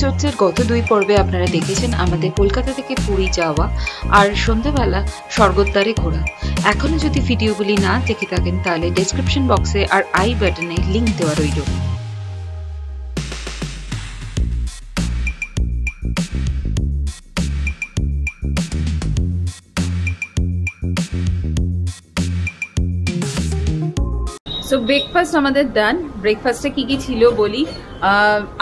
এপিসোডসের গত 2 পর্বে আপনারা দেখেছেন আমাদের কলকাতা থেকে পুরী যাওয়া আর সন্ধ্যাবেলা স্বর্গদ্বারে ঘোরা। এখনো যদি ভিডিওগুলি না দেখে থাকেন তাহলে ডেসক্রিপশন বক্সে আর আই বাটনে লিংক দেওয়া রইল। সো ব্রেকফাস্ট আমাদের ডান। ব্রেকফাস্টে কি কি ছিল বলি।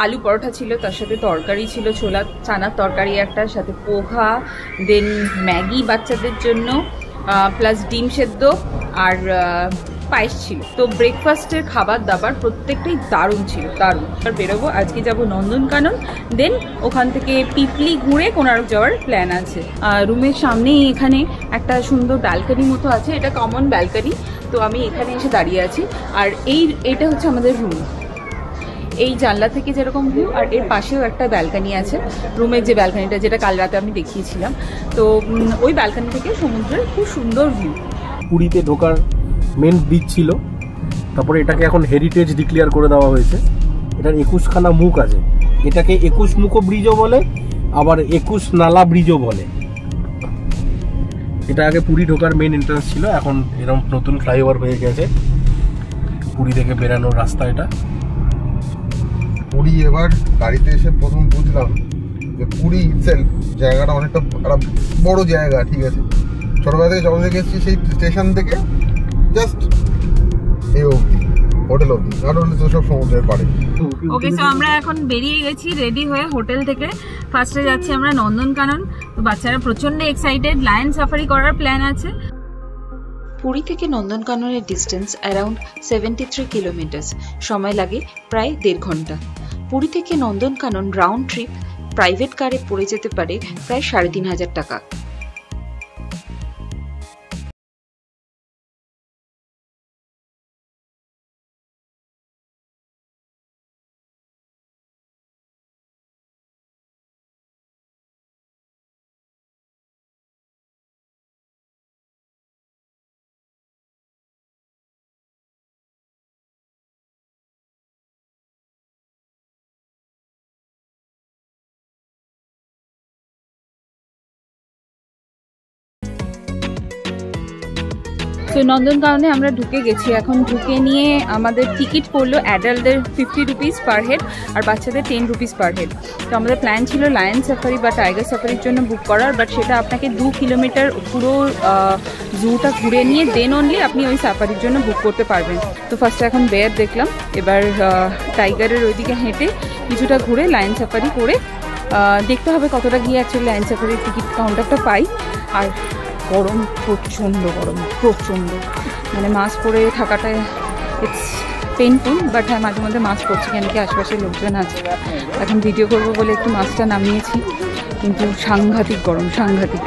আলু পরোটা ছিল, তার সাথে তরকারি ছিল, ছোলা চানার তরকারি একটা, সাথে পোহা, দেন ম্যাগি বাচ্চাদের জন্য, প্লাস ডিম সেদ্ধ আর পায়েস ছিল। তো ব্রেকফাস্টের খাবার দাবার প্রত্যেকটাই দারুণ ছিল, দারুণ। আর বেরোবো, আজকে যাব নন্দনকানন, দেন ওখান থেকে পিপলি ঘুরে কোণার্ক যাওয়ার প্ল্যান আছে। রুমের সামনেই এখানে একটা সুন্দর ব্যালকনি মতো আছে, এটা কমন ব্যালকনি। তো আমি এখানে এসে দাঁড়িয়ে আছি, আর এইটা হচ্ছে আমাদের রুম। এই জানলা থেকে যেরকম ভিউ, আর এর পাশেও একটা ব্যালকনি আছে, রুমের যে ব্যালকনিটা যেটা কাল রাতে আমি দেখিয়েছিলাম। তো ওই ব্যালকনি থেকে সমুদ্রের খুব সুন্দর ভিউ। পুরীতে ঢোকার মেন ব্রিজ ছিল, তারপরে এটাকে এখন হেরিটেজ ডিক্লেয়ার করে দেওয়া হয়েছে। এটার 21খানা মুখ আছে, এটাকে 21 মুখ ব্রিজও বলে, আবার 21 নালা ব্রিজও বলে। এটা আগে পুরী ঢোকার মেন এন্ট্রান্স ছিল, এখন এরকম নতুন ফ্লাইওভার হয়ে গেছে পুরী থেকে বেরানোর রাস্তা এটা। পুরী এবার গাড়িতে এসে প্রথম বুঝলাম যে পুরী ইটসেলফ জায়গাটা অনেকটা বড় জায়গা। ঠিক আছে, ছোটবেলা থেকে যখন থেকে এসেছি সেই স্টেশন থেকে জাস্ট এই অবধি, হোটেল অবধি, আর হলে তো সব সমুদ্রের পাড়ে। ওকে, সো আমরা এখন বেরিয়ে গেছি রেডি হয়ে হোটেল থেকে। ফার্স্টে যাচ্ছি আমরা নন্দনকানন। তো বাচ্চারা প্রচন্ড এক্সাইটেড, লায়ন সাফারি করার প্ল্যান আছে। পুরী থেকে নন্দনকাননের ডিস্টেন্স অ্যারাউন্ড 73 কিলোমিটার্স, সময় লাগে প্রায় 1.5 ঘন্টা। পুরী থেকে নন্দনকানন রাউন্ড ট্রিপ প্রাইভেট কারে পড়ে যেতে পারে প্রায় 3,500 টাকা। তো নন্দনকাননে আমরা ঢুকে গেছি। এখন ঢুকে নিয়ে আমাদের টিকিট পড়লো অ্যাডাল্টদের 50 রুপিস পার হেড আর বাচ্চাদের 10 রুপিস পার হেড। তো আমাদের প্ল্যান ছিল লায়ন সাফারি বা টাইগার সাফারির জন্য বুক করার, বাট সেটা আপনাকে 2 কিলোমিটার পুরো জুটা ঘুরে নিয়ে দেন অনলি আপনি ওই সাফারির জন্য বুক করতে পারবেন। তো ফার্স্টে এখন বেয়ার দেখলাম, এবার টাইগারের ওইদিকে হেঁটে কিছুটা ঘুরে লায়ন সাফারি করে দেখতে হবে কতটা গিয়ে অ্যাকচুয়ালি লায়ন সাফারির টিকিট কাউন্টারটা পাই। আর গরম, প্রচণ্ড গরম, প্রচণ্ড, মানে মাস্ক পরে থাকাটা ইটস পেইনফুল, বাট হ্যাঁ মাঝে মধ্যে মাস্ক পরছি কেন কি আশপাশে লোকজন আছে। এখন ভিডিও করবো বলে একটু মাস্কটা নামিয়েছি, কিন্তু সাংঘাতিক গরম, সাংঘাতিক।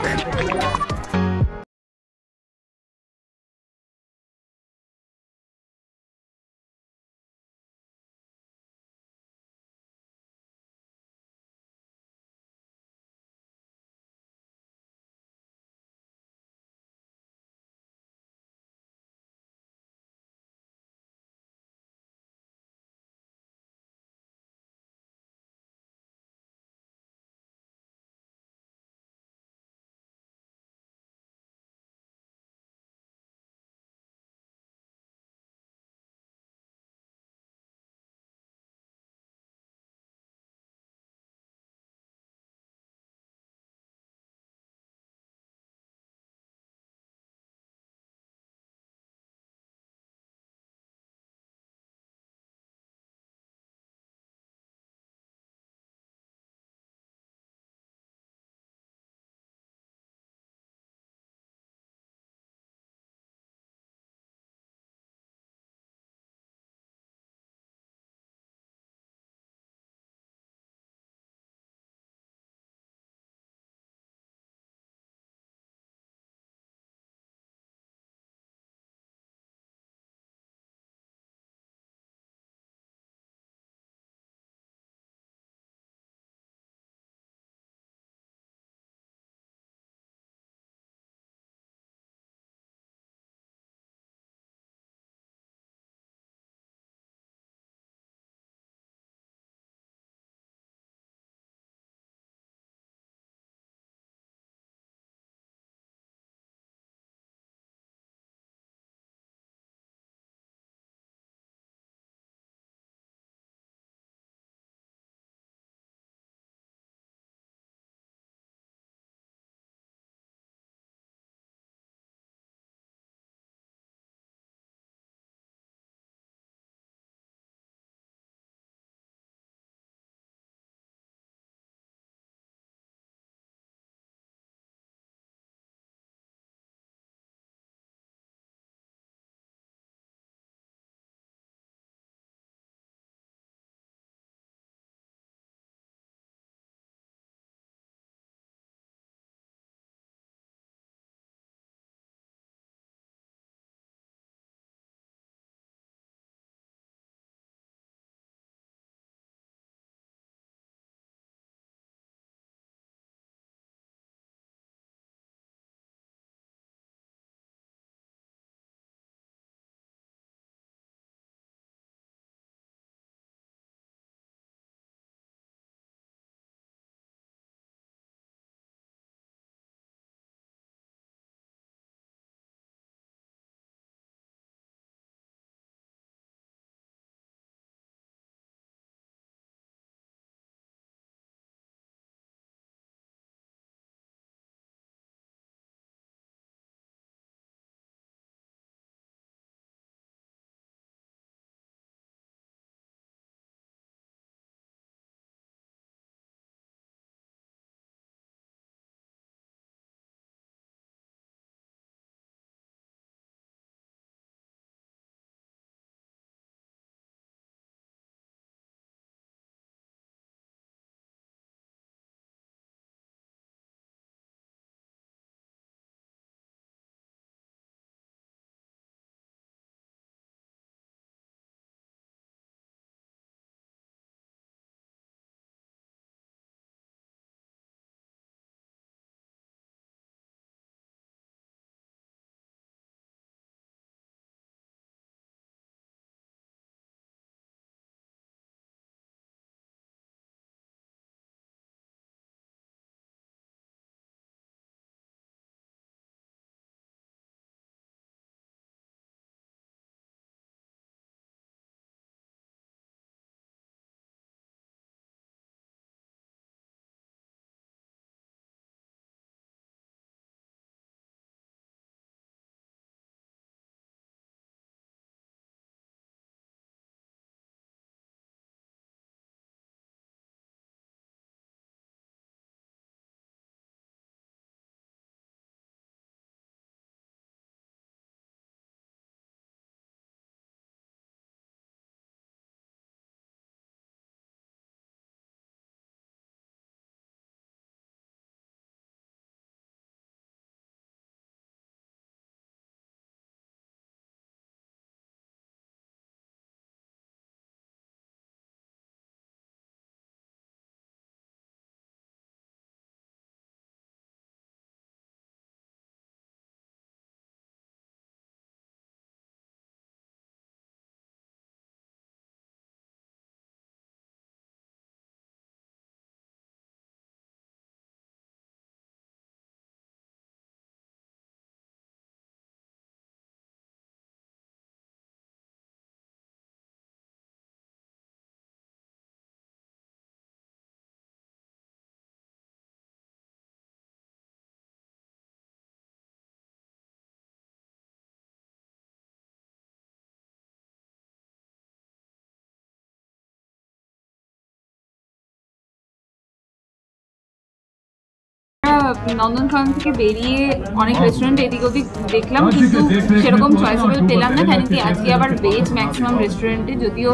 নন্দনকানন থেকে বেরিয়ে অনেক রেস্টুরেন্ট এদিক ওদিক দেখলাম, কিন্তু সেরকম চয়েসেবল পেলাম না। কেন কি আজকে আবার ভেজ ম্যাক্সিমাম রেস্টুরেন্টে, যদিও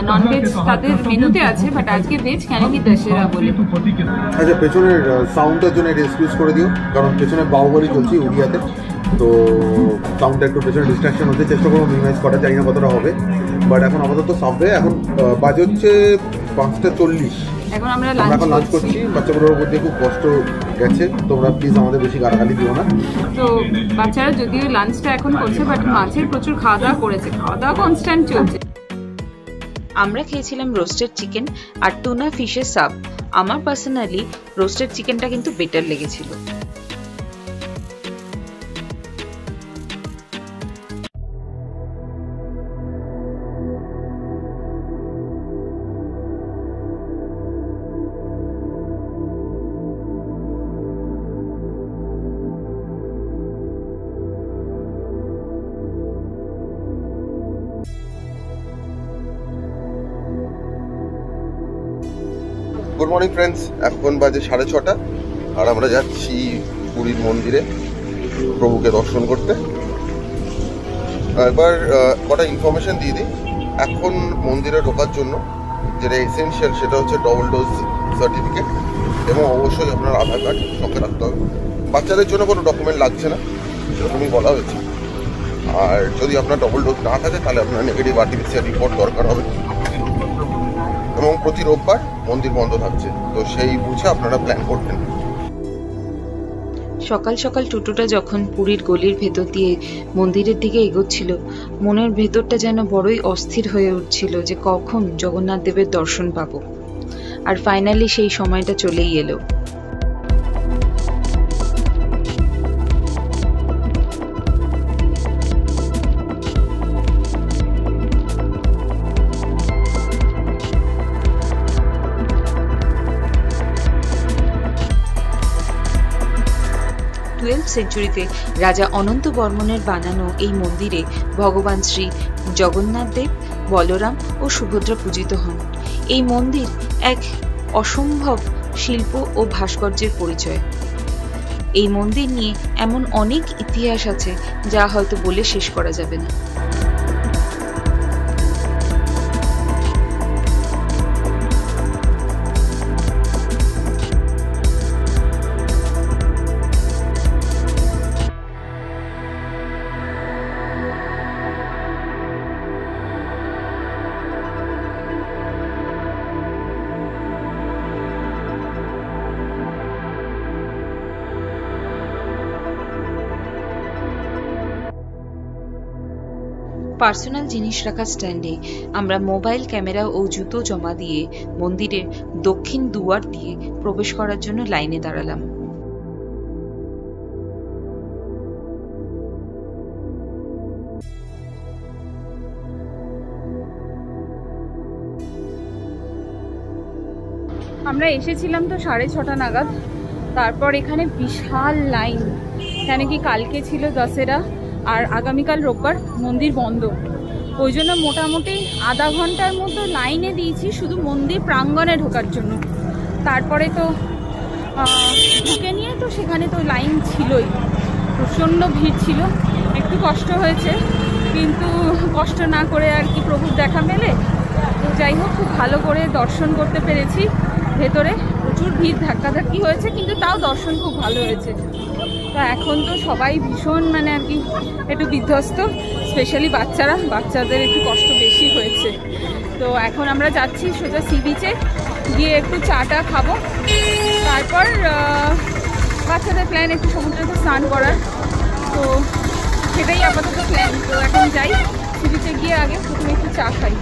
নন ভেজ তাদের মেনুতে আছে, বাট আজকে ভেজ। কেন কি দশেরা বলে। আচ্ছা, পেছনের সাউন্ডের জন্য এটা এক্সকিউজ করে দিও, কারণ পেছনে বাহুবলী চলছি উড়িয়াতে, তো সাউন্ডটা একটু পেছনে ডিস্ট্রাকশন হতে চেষ্টা করবো মিনিমাইজ করা, জানি না কতটা হবে। বাট এখন আপাতত সাবওয়ে, এখন বাজে হচ্ছে 5:40। এখন আমরা এখন লাঞ্চ করছি। বাচ্চাগুলোর মধ্যে খুব কষ্ট গেছে, তোমরা প্লিজ আমাদের বেশি গালাগালি দিও না। তো বাচ্চারা যদিও লাঞ্চটা এখন করছে, বাট মাছের প্রচুর খাওয়া দাওয়া করেছে, খাওয়া দাওয়া কনস্ট্যান্ট চলছে। আমরা খেয়েছিলাম রোস্টেড চিকেন আর টুনা ফিশের সাব। আমার পার্সোনালি রোস্টেড চিকেনটা কিন্তু বেটার লেগেছিল। গুড মর্নিং ফ্রেন্ডস, এখন বাজে 6:30 আর আমরা যাচ্ছি পুরীর মন্দিরে প্রভুকে দর্শন করতে। এবার কটা ইনফরমেশন দিয়ে দিই। এখন মন্দিরে ঢোকার জন্য যেটা এসেনশিয়াল সেটা হচ্ছে ডবল ডোজ সার্টিফিকেট, এবং অবশ্যই আপনার আধার কার্ড সঙ্গে রাখতে হবে। বাচ্চাদের জন্য কোনো ডকুমেন্ট লাগছে না, সেরকমই বলা হয়েছে। আর যদি আপনার ডবল ডোজ না থাকে তাহলে আপনার নেগেটিভ আরটিপিসিআর রিপোর্ট দরকার হবে। এবং প্রতি রোববার মন্দির বন্ধ থাকছে, তো সেই বুঝে আপনারা প্ল্যান করবেন। সকাল সকাল টুটুটা যখন পুরীর গলির ভেতর দিয়ে মন্দিরের দিকে এগোচ্ছিল, মনের ভেতরটা যেন বড়ই অস্থির হয়ে উঠছিল যে কখন জগন্নাথ দেবের দর্শন পাবো। আর ফাইনালি সেই সময়টা চলেই এলো। 12th সেঞ্চুরিতে রাজা অনন্ত বর্মনের বানানো এই মন্দিরে ভগবান শ্রী জগন্নাথ দেব, বলরাম ও সুভদ্রা পূজিত হন। এই মন্দির এক অসম্ভব শিল্প ও ভাস্কর্যের পরিচয়। এই মন্দির নিয়ে এমন অনেক ইতিহাস আছে যা হয়তো বলে শেষ করা যাবে না। পার্সোনাল জিনিস রাখার স্ট্যান্ডে আমরা মোবাইল ক্যামেরা ও জুতো জমা দিয়ে মন্দিরের দক্ষিণ দুয়ার দিয়ে প্রবেশ করার জন্য লাইনে দাঁড়ালাম। আমরা এসেছিলাম তো 6:30 নাগাদ। তারপর এখানে বিশাল লাইন, কেন কি কালকে ছিল দশেরা আর আগামীকাল রোববার মন্দির বন্ধ। ওই জন্য মোটামুটি আধা ঘন্টার মতো লাইনে দিয়েছি শুধু মন্দির প্রাঙ্গণে ঢোকার জন্য। তারপরে তো ঢুকে নিয়ে তো সেখানে তো লাইন ছিলই, প্রচণ্ড ভিড় ছিল, একটু কষ্ট হয়েছে, কিন্তু কষ্ট না করে আর কি প্রভুর দেখা মেলে। তো যাই হোক, খুব ভালো করে দর্শন করতে পেরেছি। ভেতরে প্রচুর ভিড়, ধাক্কাধাক্কি হয়েছে, কিন্তু তাও দর্শন খুব ভালো হয়েছে। তো এখন তো সবাই ভীষণ আর কি একটু বিধ্বস্ত, স্পেশালি বাচ্চাদের একটু কষ্ট বেশি হয়েছে। তো এখন আমরা যাচ্ছি সোজা সি বিচে গিয়ে একটু চাটা খাবো, তারপর বাচ্চাদের প্ল্যান একটু সমুদ্রেতে স্নান করার। তো সেটাই আপাতত প্ল্যান। তো এখন যাই সি বিচে গিয়ে আগে প্রথমে একটু চা খাই।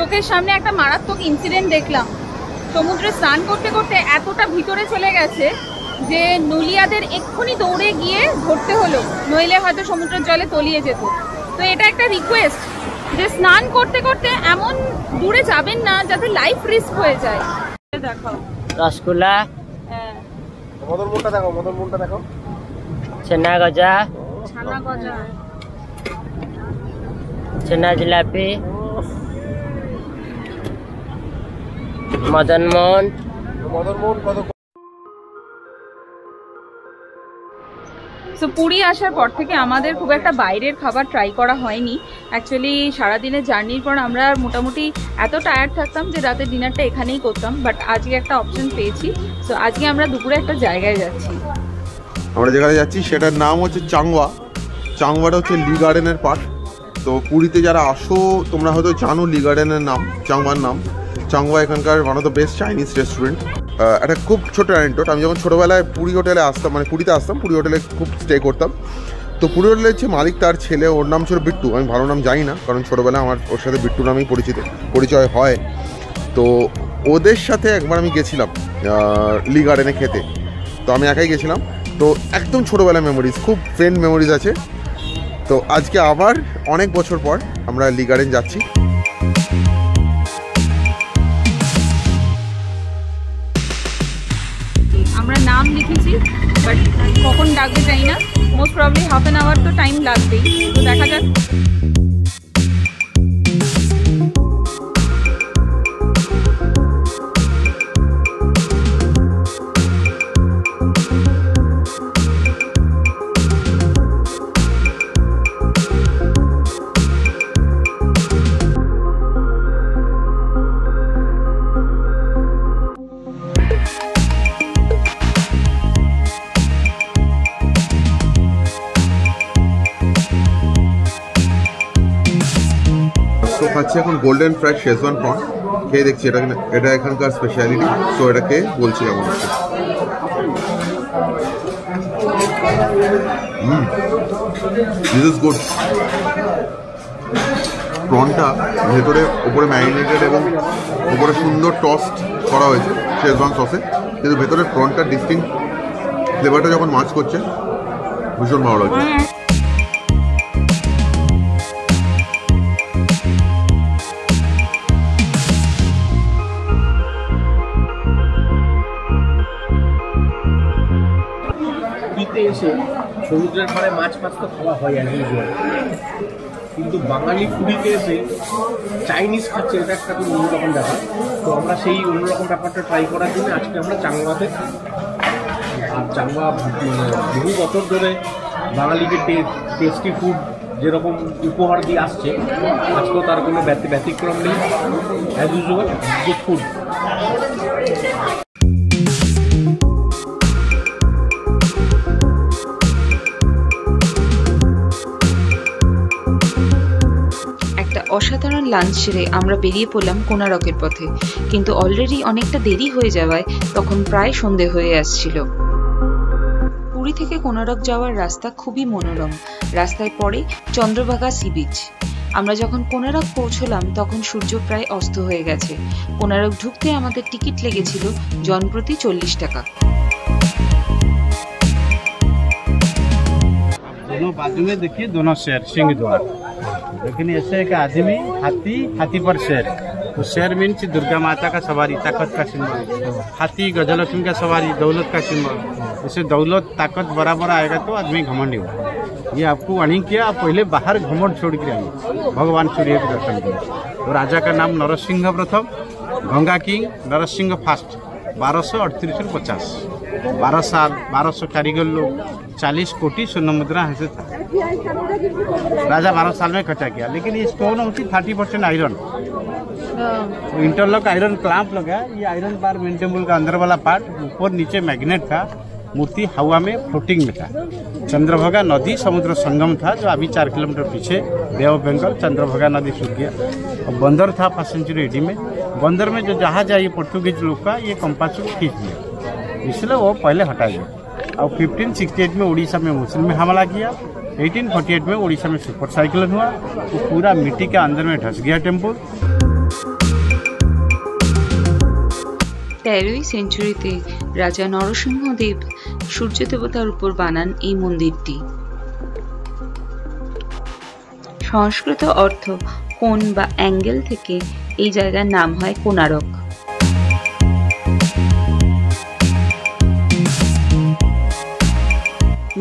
চোখের সামনে একটা মারাত্মক ইনসিডেন্ট দেখলাম। সমুদ্রে স্নান করতে করতে এতটা ভিতরে চলে গেছে যে নুলিয়াদের এক্ষুনি দৌড়ে গিয়ে ধরতে হলো, নইলে হয়তো সমুদ্রের জলে তলিয়ে যেত। তো এটা একটা রিকোয়েস্ট যে স্নান করতে করতে এমন দূরে যাবেন না যাতে লাইফ রিস্ক হয়ে যায়। দেখাও রসগোল্লা, হ্যাঁ, মদন মোহনটা দেখো, মদন মোহনটা দেখো, ছানা গজা, ছানা গজা, ছানা জিলাপি, মদন মোহন। মদন মোহন কত। সো পুরী আসার পর থেকে আমাদের খুব একটা বাইরের খাবার ট্রাই করা হয়নি। অ্যাকচুয়ালি সারাদিনের জার্নির পর আমরা মোটামুটি এত টায়ার্ড থাকতাম যে রাতে ডিনারটা এখানেই করতাম, বাট আজকে একটা অপশন পেয়েছি। সো আজকে আমরা দুপুরে একটা জায়গায় যাচ্ছি। আমরা যেখানে যাচ্ছি সেটার নাম হচ্ছে চাংওয়া। চাংওয়াটা হচ্ছে লি গার্ডেনের পার্ট। তো পুরীতে যারা আসো তোমরা হয়তো জানো লি গার্ডেনের নাম, চাংওয়ার নাম। চাংওয়া এখানকার one of the best Chinese restaurant. একটা খুব ছোটো অ্যানেকডোট, আমি যখন ছোটোবেলায় পুরী হোটেলে আসতাম, মানে পুরীতে আসতাম, পুরী হোটেলে খুব স্টে করতাম। তো পুরী হোটেলের যে মালিক তার ছেলে, ওর নাম ছিল বিট্টু। আমি ভালো নাম জানি না, কারণ ছোটোবেলায় আমার ওর সাথে বিট্টু নামেই পরিচয় হয়। তো ওদের সাথে একবার আমি গেছিলাম লি গার্ডেনে খেতে। তো আমি একাই গেছিলাম। তো একদম ছোটোবেলার মেমোরিজ, খুব ফ্রেন্ড মেমোরিজ আছে। তো আজকে আবার অনেক বছর পর আমরা লি গার্ডেন যাচ্ছি। আমরা নাম লিখেছি, বাট কখন ডাকবে জানি না। Most probably half an hour তো টাইম লাগবেই। তো দেখা যাক। তো খাচ্ছি এখন গোল্ডেন ফ্রাইড শেজওয়ান প্রন। খেয়ে দেখছি এটা এখানকার স্পেশালিটি। তো এটাকে বলছি কেমন হচ্ছে। This is good. প্রনটা ভেতরে ওপরে ম্যারিনেটেড এবং ওপরে সুন্দর টস্ট করা হয়েছে শেজওয়ান সসে, কিন্তু ভেতরে প্রনটা ডিস্টিংক্ট ফ্লেভারটা যখন মাছ করছে ভীষণ ভালো লাগছে। এসে সমুদ্রের পাড়ে মাছ তো খাওয়া হয় অ্যাজ ইউজুয়াল, কিন্তু বাঙালি পুরীতে এসে চাইনিজ খাচ্ছে, এটা একটা খুব অন্যরকম ব্যাপার। তো আমরা সেই অন্যরকম ব্যাপারটা ট্রাই করার জন্য আজকে আমরা চাংওয়াতে। আর চাংওয়া বহু বছর ধরে বাঙালিকে টেস্টি ফুড যেরকম উপহার দিয়ে আসছে, আজকেও তার কোনো ব্যতিক্রম নেই। As usual good food. অসাধারণ লাঞ্চ সেরে আমরা বেরিয়ে পড়লাম কোনারকের পথে, কিন্তু অলরেডি অনেকটা দেরি হয়ে যাওয়ায় তখন প্রায় সন্ধে হয়ে আসছিল। পুরী থেকে কোনারক যাওয়ার রাস্তা খুবই মনোরম। রাস্তায় পড়ে চন্দ্রভাগা সি বিচ। আমরা যখন কোনারক পৌঁছলাম তখন সূর্য প্রায় অস্ত হয়ে গেছে। কোনারক ঢুকতে আমাদের টিকিট লেগেছিল জনপ্রতি 40 টাকা। दोनों बाजू में देखिए, दोनों शेर सिंह द्वार, लेकिन ऐसे एक आदमी हाथी पर शेर। तो शेर मीन्स दुर्गा माता का सवारी, ताकत का सिंबल। हाथी गजलक्ष्मी का सवारी, दौलत का सिंबल। जैसे दौलत ताकत बराबर आएगा तो आदमी घमंडी होगा। ये आपको वार्निंग किया, आप पहले बाहर घमंड छोड़ के आइए, भगवान सूर्य के दर्शन करें। तो राजा का नाम नरसिंह प्रथम, गंगा किंग नरसिंह फास्ट, 1238-50। 12 साल 1200 कारीगर लोग, 40 कोटी स्वर्ण मुद्रा हासिल था। राजा 12 साल में खर्चा किया। लेकिन ये स्टोन होती 30% आयरन, तो इंटरलॉक आयरन क्लैंप लगा। ये आयरन बार मेन टेम्पल का अंदर वाला पार्ट, ऊपर नीचे मैग्नेट था। मूर्ति हवा में फ्लोटिंग में था। चंद्रभागा नदी समुद्र संगम था, जो अभी 4 किलोमीटर पीछे बे ऑफ बंगाल चंद्रभागा नदी सूख गया। और बंदर था 5 सेंचुरी एडी में। बंदर में जो जहाज आई पोर्तुगीज लोग का, ये कंपास को खींच दिया, इसलिए वो पहले हटा गया। और 1568 में उड़ीसा में मुसलमान में हमला किया। 1848 में उड़ीसा में सुपर साइक्लोन हुआ, तो पूरा मिट्टी के अंदर में धंस गया टेम्पल। 13ই সেঞ্চুরিতে রাজা নরসিংহদেব সূর্য দেবতার উপর বানান এই মন্দিরটি। সংস্কৃত অর্থ কোণ বা অ্যাঙ্গেল থেকে এই জায়গার নাম হয় কোণারক।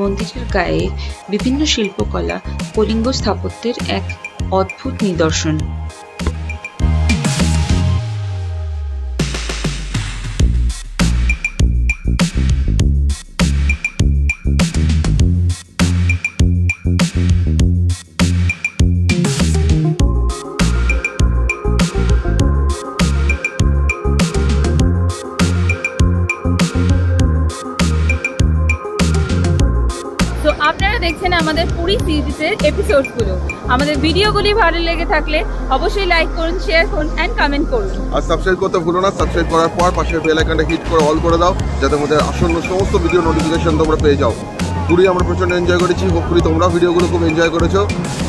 মন্দিরের গায়ে বিভিন্ন শিল্পকলা কলিঙ্গ স্থাপত্যের এক অদ্ভুত নিদর্শন। আপনারা দেখছেন আমাদের পুরী সিরিজের এপিসোডগুলো। আমাদের ভিডিওগুলি ভালো লেগে থাকলে অবশ্যই লাইক করুন, শেয়ার করুন এন্ড কমেন্ট করুন। আর সাবস্ক্রাইব করতে ভুলো না। সাবস্ক্রাইব করার পর পাশের বেল আইকনটা হিট করে অল করে দাও, যাতে আমাদের আসন্ন সমস্ত ভিডিও নোটিফিকেশন তোমরা পেয়ে যাও। পুরী আমরা প্রচন্ড এনজয় করেছি, হোপফুলি তোমরা ভিডিওগুলো খুব এনজয় করেছো।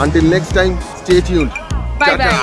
Until next time, stay tuned. Bye bye.